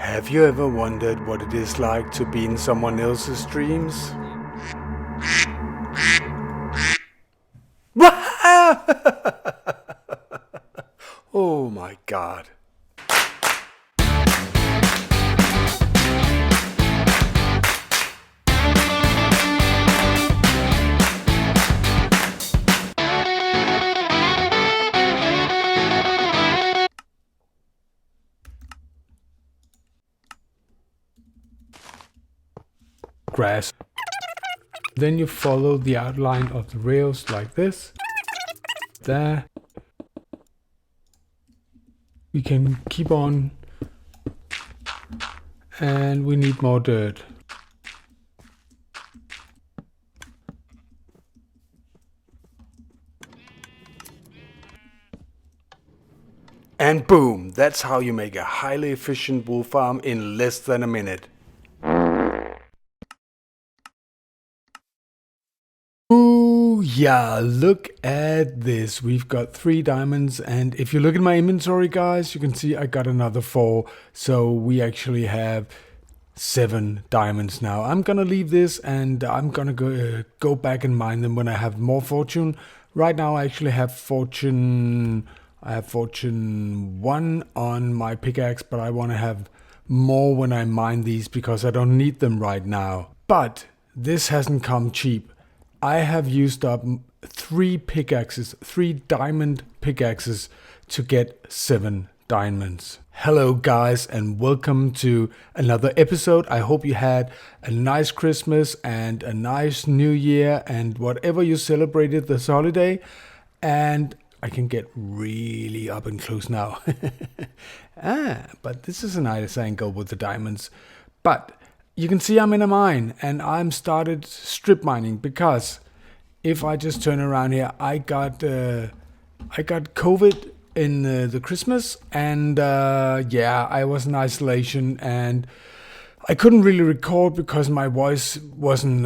Have you ever wondered what it is like to be in someone else's dreams? Oh my god. Grass. Then you follow the outline of the rails like this. There. We can keep on. And we need more dirt. And boom, that's how you make a highly efficient wool farm in less than a minute. Ooh, yeah, look at this. We've got 3 diamonds, and if you look at my inventory, guys, you can see I got another 4. So we actually have 7 diamonds now. I'm gonna leave this and I'm gonna go back and mine them when I have more fortune. Right now I actually have fortune 1 on my pickaxe, but I want to have more when I mine these because I don't need them right now. But this hasn't come cheap. I have used up 3 pickaxes, 3 diamond pickaxes to get 7 diamonds. Hello guys, and welcome to another episode. I hope you had a nice Christmas and a nice New Year and whatever you celebrated this holiday. And I can get really up and close now. But this is a nice angle with the diamonds. But you can see I'm in a mine and I'm started strip mining because if I just turn around here, I got COVID in the Christmas, and I was in isolation and I couldn't really record because my voice wasn't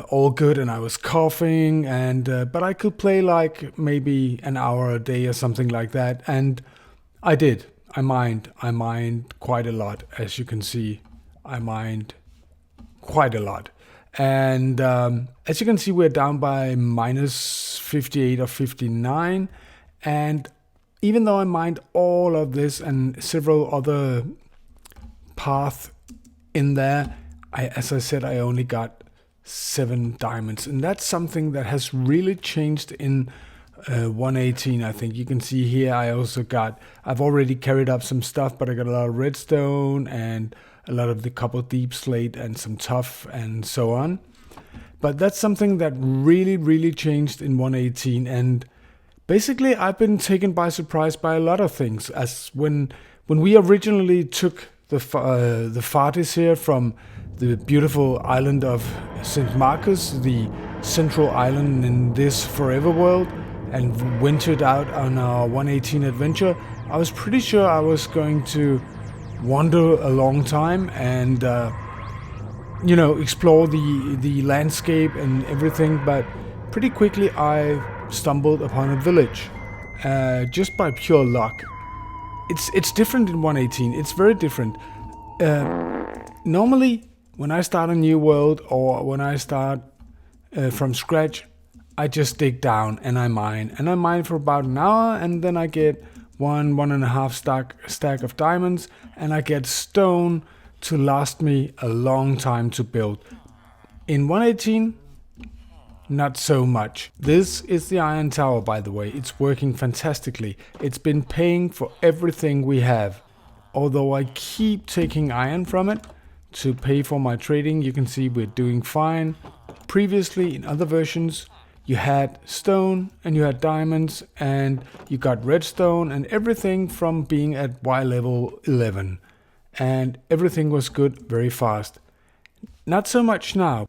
all good and I was coughing, and but I could play like maybe an hour a day or something like that, and I did. I mined quite a lot, as you can see. I mined quite a lot. And as you can see, we're down by minus 58 or 59. And even though I mined all of this and several other paths in there, as I said, I only got 7 diamonds. And that's something that has really changed in 118, I think. You can see here I've already carried up some stuff, but I got a lot of redstone and a lot of the copper deep slate and some tuff and so on. But that's something that really changed in 118. And basically I've been taken by surprise by a lot of things. As when we originally took the farties here from the beautiful island of St. Marcus, the central island in this forever world, and ventured out on our 118 adventure, I was pretty sure I was going to wander a long time and explore the landscape and everything, but pretty quickly I stumbled upon a village just by pure luck. It's different in 118. It's very different. Normally when I start a new world or when I start from scratch, I just dig down and I mine for about an hour, and then I get one and a half stack of diamonds, and I get stone to last me a long time to build. In 118, not so much. This is the iron tower, by the way. It's working fantastically. It's been paying for everything we have. Although I keep taking iron from it to pay for my trading, you can see we're doing fine. Previously, in other versions, you had stone and you had diamonds and you got redstone and everything from being at Y level 11. And everything was good very fast. Not so much now.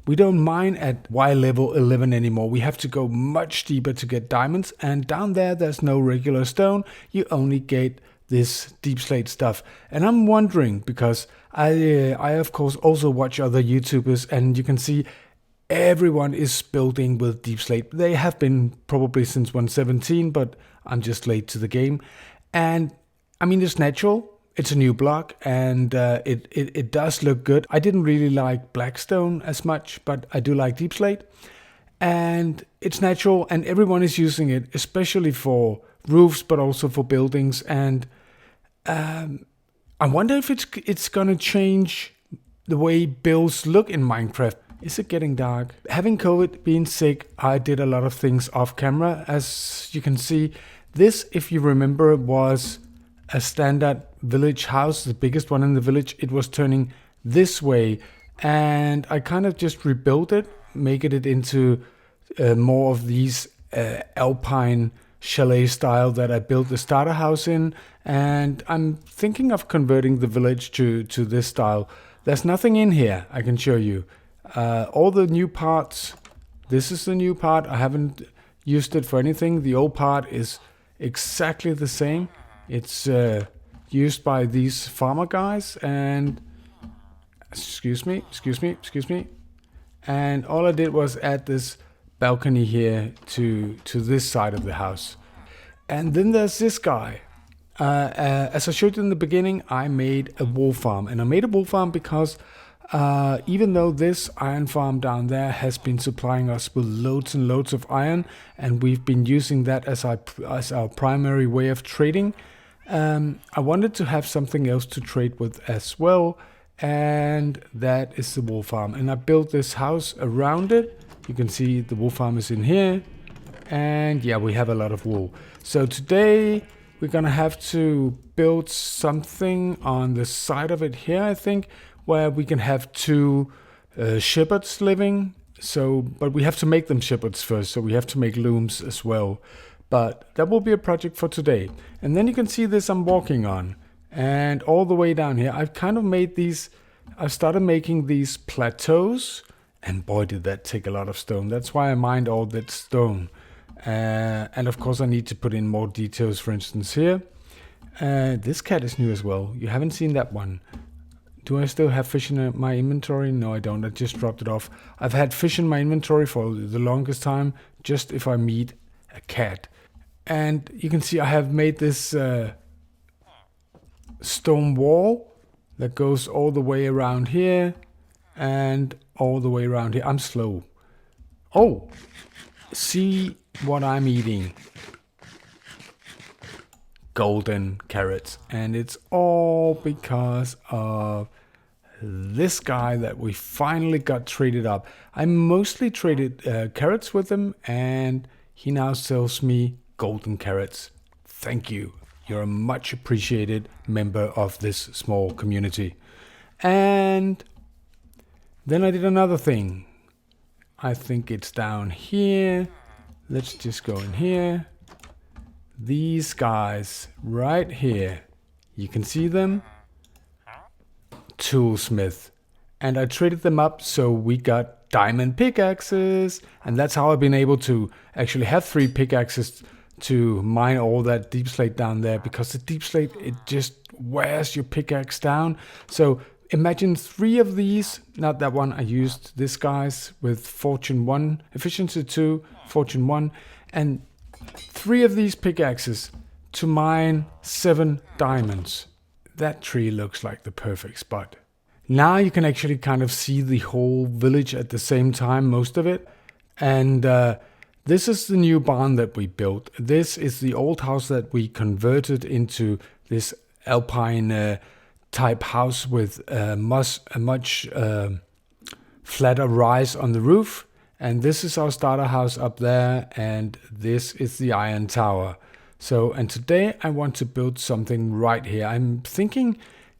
We don't mine at Y level 11 anymore. We have to go much deeper to get diamonds, and down there's no regular stone. You only get this deep slate stuff. And I'm wondering, because I of course also watch other YouTubers, and you can see everyone is building with deep slate. They have been probably since 117, but I'm just late to the game. And I mean, it's natural. It's a new block, and it does look good. I didn't really like Blackstone as much, but I do like deep slate. And it's natural, and everyone is using it, especially for roofs, but also for buildings. And I wonder if it's gonna change the way builds look in Minecraft. Is it getting dark? Having COVID, being sick, I did a lot of things off camera. As you can see, this, if you remember, was a standard village house, the biggest one in the village. It was turning this way, and I kind of just rebuilt it, making it into more of these alpine chalet style that I built the starter house in. And I'm thinking of converting the village to this style. There's nothing in here, I can show you. All the new parts, this is the new part. I haven't used it for anything. The old part is exactly the same. It's used by these farmer guys, and excuse me. And all I did was add this balcony here to this side of the house. And then there's this guy. As I showed you in the beginning, I made a wool farm. And I made a wool farm because even though this iron farm down there has been supplying us with loads and loads of iron, and we've been using that as our primary way of trading, I wanted to have something else to trade with as well, and that is the wool farm. And I built this house around it. You can see the wool farm is in here, and yeah, we have a lot of wool. So today we're gonna have to build something on the side of it here, I think, where we can have two shepherds living. But we have to make them shepherds first, so we have to make looms as well. But that will be a project for today. And then you can see this I'm walking on. And all the way down here, I've kind of made these, I started making these plateaus. And boy, did that take a lot of stone. That's why I mined all that stone. And of course I need to put in more details, for instance here. This cat is new as well. You haven't seen that one. Do I still have fish in my inventory? No, I don't. I just dropped it off. I've had fish in my inventory for the longest time, just if I meet a cat. And you can see I have made this stone wall that goes all the way around here and all the way around here. I'm slow. Oh, see what I'm eating. Golden carrots. And it's all because of this guy that we finally got traded up. I mostly traded carrots with him, and he now sells me golden carrots. Thank you. You're a much appreciated member of this small community. And then I did another thing. I think it's down here. Let's just go in here. These guys right here. You can see them. Toolsmith. And I traded them up so we got diamond pickaxes. And that's how I've been able to actually have 3 pickaxes to mine all that deep slate down there. Because the deep slate, it just wears your pickaxe down. So imagine 3 of these. Not that one. I used this guy's with Fortune 1, Efficiency 2, Fortune 1. And 3 of these pickaxes to mine 7 diamonds. That tree looks like the perfect spot. Now you can actually kind of see the whole village at the same time, most of it. And this is the new barn that we built. This is the old house that we converted into this alpine type house with a much flatter rise on the roof. And this is our starter house up there, and this is the iron tower. So, and today I want to build something right here. I'm thinking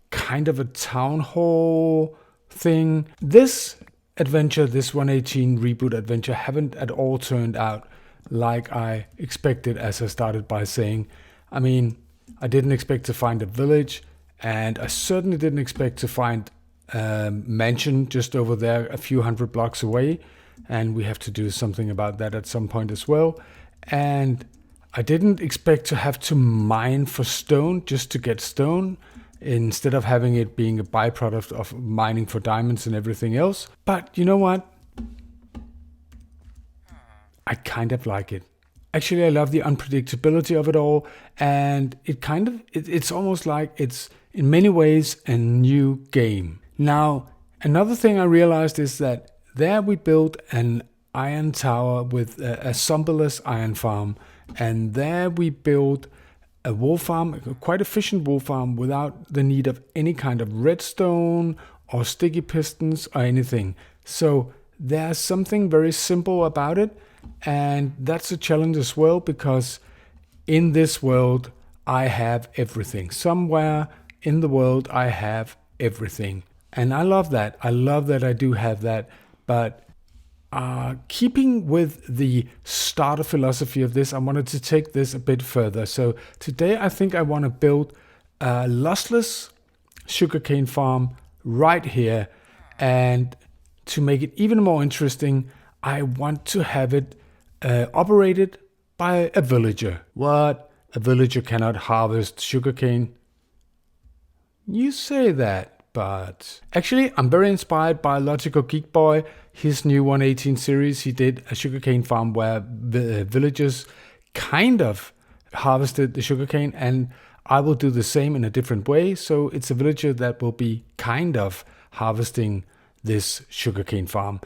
kind of a town hall thing. This adventure, this 118 reboot adventure, haven't at all turned out like I expected, as I started by saying. I mean, I didn't expect to find a village, and I certainly didn't expect to find a mansion just over there a few hundred blocks away. And we have to do something about that at some point as well. And I didn't expect to have to mine for stone just to get stone, instead of having it being a byproduct of mining for diamonds and everything else. But you know what? I kind of like it. Actually, I love the unpredictability of it all. And it's almost like it's in many ways a new game. Now, another thing I realized is that there we built an iron tower with a zombieless iron farm, and there we built a wool farm, a quite efficient wool farm without the need of any kind of redstone or sticky pistons or anything. So there's something very simple about it, and that's a challenge as well, because in this world I have everything. Somewhere in the world I have everything. And I love that. I love that I do have that. But keeping with the starter philosophy of this, I wanted to take this a bit further. So today I think I want to build a lossless sugarcane farm right here. And to make it even more interesting, I want to have it operated by a villager. What? A villager cannot harvest sugarcane? You say that, but actually I'm very inspired by Logical Geek Boy. His new 118 series, he did a sugarcane farm where the villagers kind of harvested the sugarcane, and I will do the same in a different way. So it's a villager that will be kind of harvesting this sugarcane farm.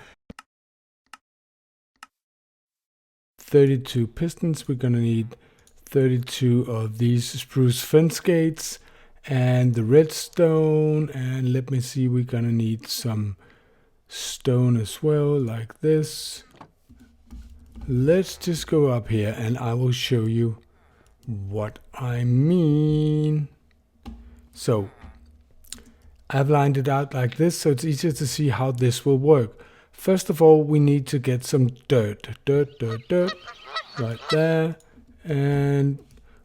32 pistons. We're gonna need 32 of these spruce fence gates and the redstone, and let me see, we're gonna need some stone as well, like this. Let's just go up here and I will show you what I mean. So I've lined it out like this, so it's easier to see how this will work. First of all, we need to get some dirt, right there. And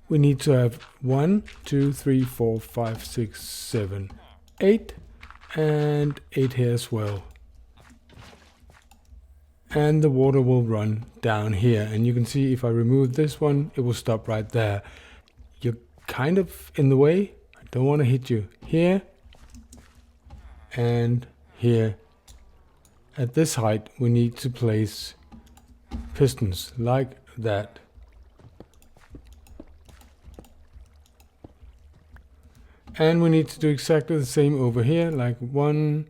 we need to have 1, 2, 3, 4, 5, 6, 7, 8, and 8 here as well. And the water will run down here. And you can see if I remove this one, it will stop right there. You're kind of in the way. I don't want to hit you here and here. At this height, we need to place pistons like that. And we need to do exactly the same over here, like 1,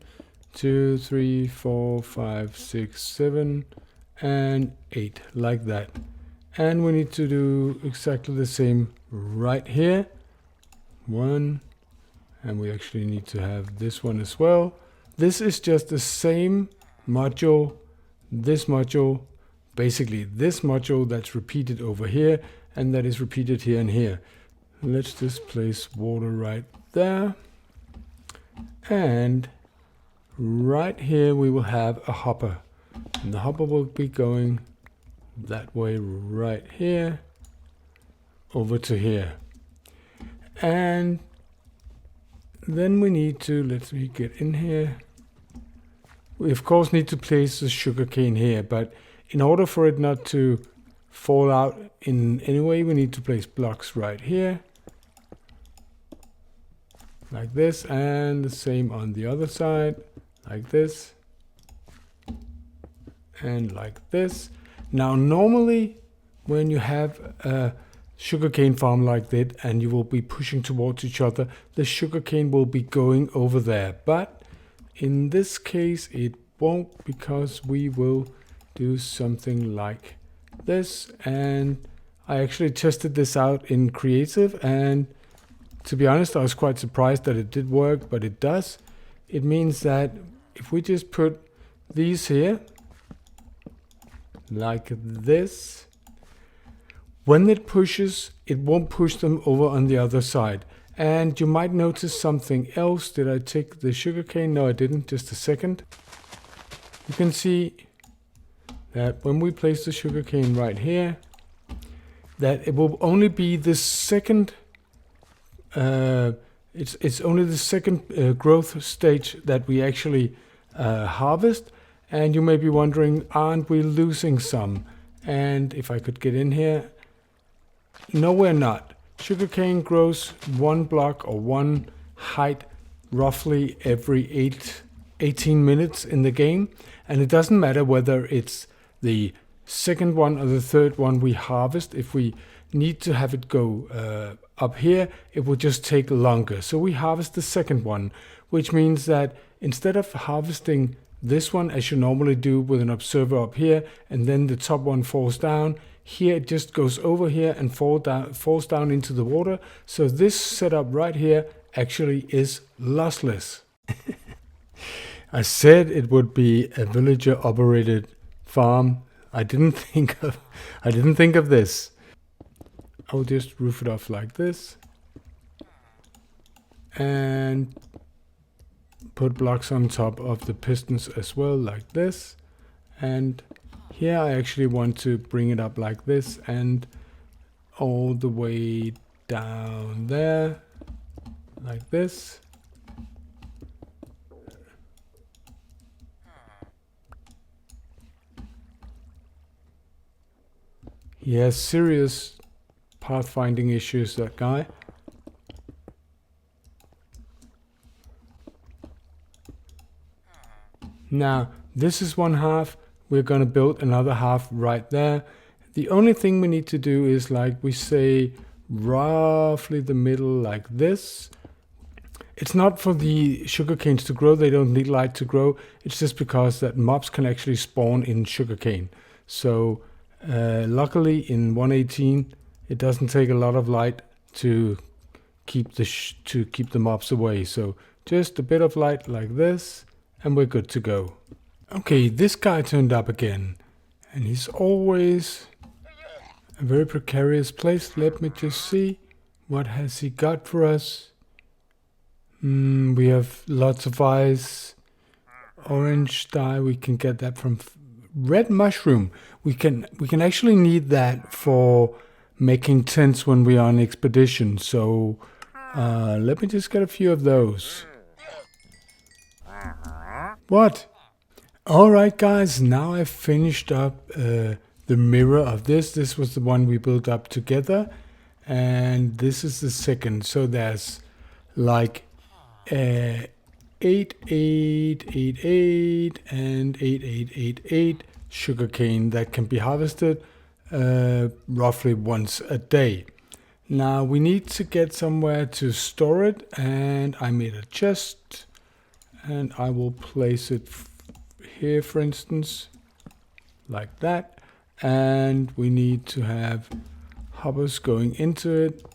2, 3, 4, 5, 6, 7, and 8, like that. And we need to do exactly the same right here. 1, and we actually need to have this one as well. This is just the same module, this module, basically this module that's repeated over here, and that is repeated here and here. Let's just place water right there. And right here we will have a hopper. And the hopper will be going that way right here, over to here. And then we need to, let me get in here. We of course need to place the sugarcane here, but in order for it not to fall out in any way, we need to place blocks right here. Like this, and the same on the other side, like this, and like this. Now normally when you have a sugarcane farm like that and you will be pushing towards each other, the sugarcane will be going over there, but in this case it won't, because we will do something like this. And I actually tested this out in creative, and to be honest, I was quite surprised that it did work, but it does. It means that if we just put these here, like this, when it pushes, it won't push them over on the other side. And you might notice something else. Did I take the sugarcane? No, I didn't. Just a second. You can see that when we place the sugarcane right here, that it will only be the second it's only the second growth stage that we actually harvest. And you may be wondering, aren't we losing some? And if I could get in here, no, we're not. Sugarcane grows 1 block or 1 height roughly every 18 minutes in the game. And it doesn't matter whether it's the second one or the third one we harvest. If we need to have it go up here, it will just take longer. So we harvest the second one, which means that instead of harvesting this one as you normally do with an observer up here, and then the top one falls down, here it just goes over here and falls down into the water. So this setup right here actually is lossless. I said it would be a villager operated farm. I didn't think of this. I'll just roof it off like this and put blocks on top of the pistons as well, like this. And here I actually want to bring it up like this and all the way down there, like this. He has serious pathfinding issues, that guy. Now, this is one half. We're going to build another half right there. The only thing we need to do is, like we say, roughly the middle like this. It's not for the sugarcanes to grow. They don't need light to grow. It's just because that mobs can actually spawn in sugarcane. So luckily in 1.18, it doesn't take a lot of light to keep the mobs away. So just a bit of light like this, and we're good to go. Okay, this guy turned up again, and he's always a very precarious place. Let me just see, what has he got for us? We have lots of ice, orange dye. We can get that from red mushroom. We can actually need that for making tents when we are on expedition. So let me just get a few of those. What? All right, guys. Now I've finished up the mirror of this. This was the one we built up together, and this is the second. So there's like 8888 and 8888 sugarcane that can be harvested roughly once a day. Now we need to get somewhere to store it, and I made a chest, and I will place it here, for instance, like that. And we need to have hoppers going into it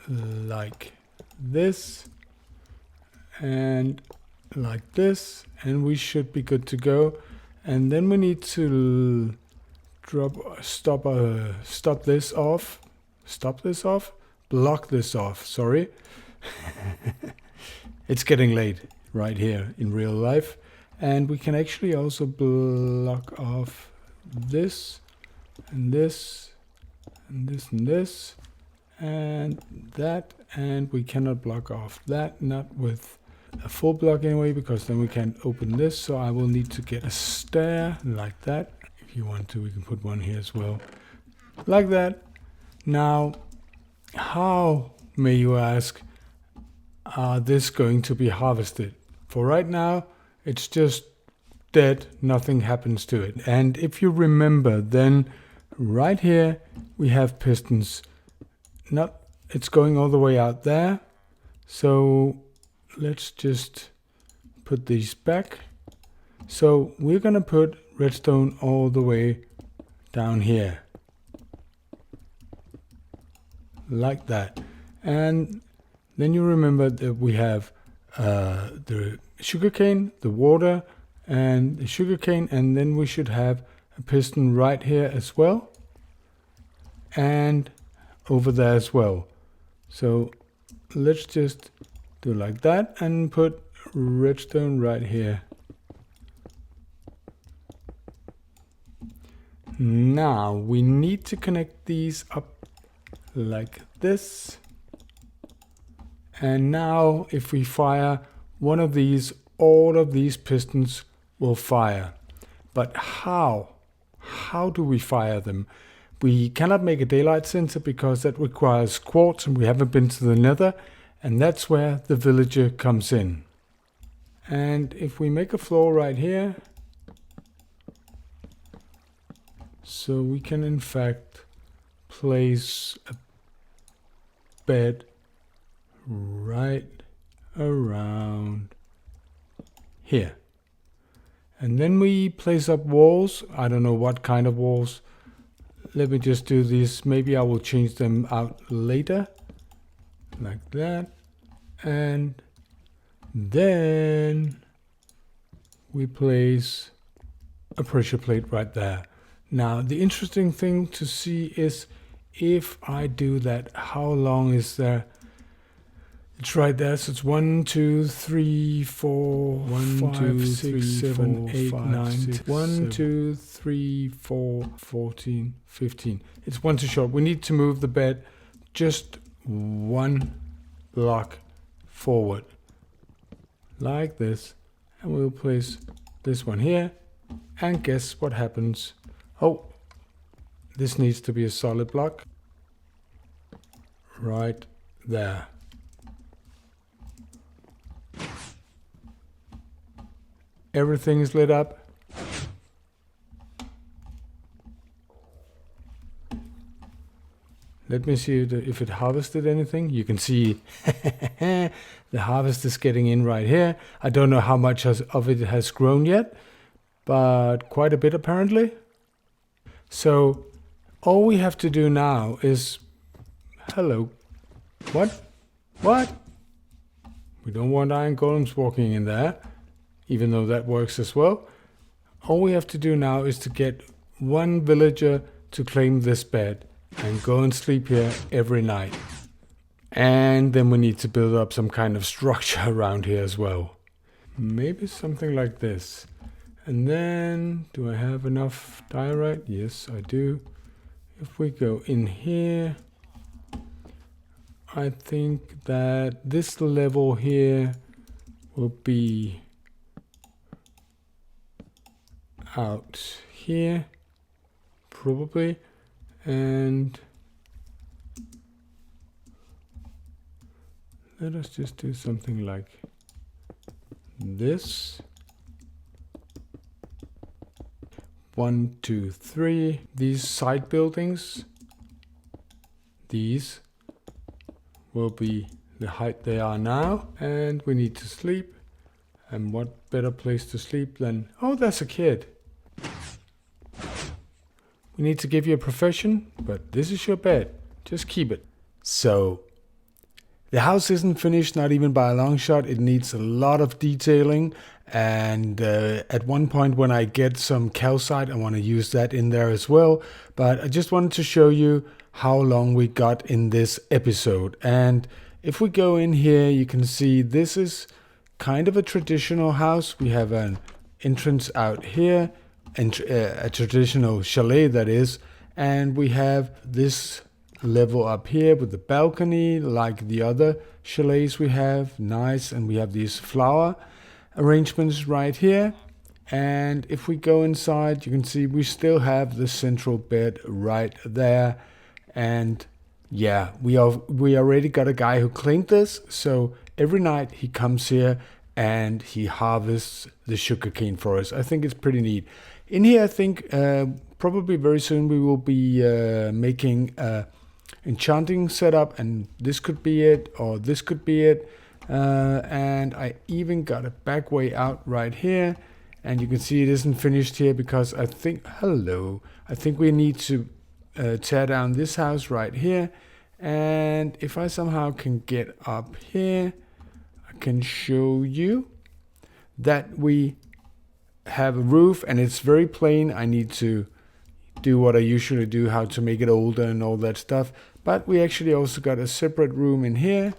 like this and like this, and we should be good to go. And then we need to stop this off, block this off, sorry. It's getting late right here in real life. And we can actually also block off this and this and this and this and that, and we cannot block off that, not with a full block anyway, because then we can't open this. So I will need to get a stair like that. If you want to, we can put one here as well, like that. Now, how, may you ask, are this going to be harvested? For right now, it's just dead, nothing happens to it. And if you remember, then right here we have pistons. It's going all the way out there. So let's just put these back. So we're gonna put redstone all the way down here, like that. And then you remember that we have the sugarcane, the water, and the sugarcane, and then we should have a piston right here as well, and over there as well. So let's just do like that and put redstone right here. Now we need to connect these up like this. And now if we fire one of these, all of these pistons will fire. But how? How do we fire them? We cannot make a daylight sensor because that requires quartz, and we haven't been to the nether, and that's where the villager comes in. And if we make a floor right here, so we can in fact place a bed right around here. And then we place up walls. I don't know what kind of walls. Let me just do this. Maybe I will change them out later. Like that. And then we place a pressure plate right there. Now, the interesting thing to see is if I do that, how long is there? It's right there. So it's 1, 2, 3, 4, 5, 6, 7, 8, 9, 1, 2, 3, 4, 14, 15. It's one too short. We need to move the bed just one block forward. Like this. And we'll place this one here. And guess what happens? Oh, this needs to be a solid block. Right there. Everything is lit up. Let me see if it harvested anything. You can see the harvest is getting in right here. I don't know how much of it has grown yet, but quite a bit apparently. So all we have to do now is... Hello. What? What? We don't want iron golems walking in there, even though that works as well. All we have to do now is to get one villager to claim this bed and go and sleep here every night. And then we need to build up some kind of structure around here as well. Maybe something like this. And then, do I have enough diorite? Yes, I do. If we go in here, I think that this level here will be out here, probably. And let us just do something like this. 1, 2, 3. These side buildings, these will be the height they are now. And we need to sleep. And what better place to sleep than... Oh, that's a kid. We need to give you a profession, but this is your bed. Just keep it. So, the house isn't finished, not even by a long shot. It needs a lot of detailing. And at one point when I get some calcite, I want to use that in there as well. But I just wanted to show you how long we got in this episode. And if we go in here, you can see this is kind of a traditional house. We have an entrance out here. And a traditional chalet, that is, and we have this level up here with the balcony like the other chalets we have. Nice. And we have these flower arrangements right here. And if we go inside, you can see we still have the central bed right there. And yeah, we already got a guy who cleaned this, so every night he comes here and he harvests the sugarcane for us. I think it's pretty neat. In here, I think probably very soon we will be making enchanting setup, and this could be it, or this could be it. And I even got a back way out right here, and you can see it isn't finished here because I think, I think we need to tear down this house right here. And if I somehow can get up here, I can show you that we have a roof, and it's very plain. I need to do what I usually do, how to make it older and all that stuff. But we actually also got a separate room in here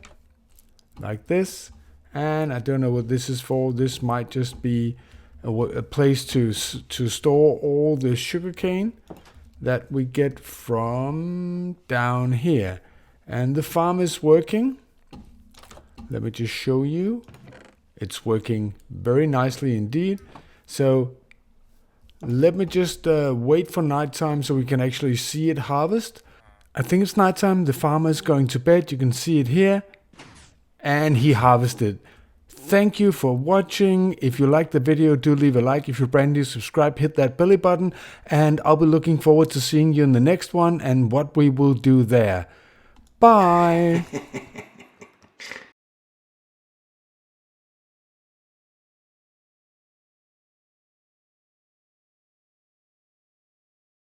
like this, and I don't know what this is for. This might just be a place to store all the sugarcane that we get from down here. And the farm is working. Let me just show you. It's working very nicely indeed. So let me just wait for nighttime so we can actually see it harvest. I think it's nighttime. The farmer is going to bed. You can see it here. And he harvested. Thank you for watching. If you liked the video, do leave a like. If you're brand new, subscribe, hit that belly button. And I'll be looking forward to seeing you in the next one and what we will do there. Bye.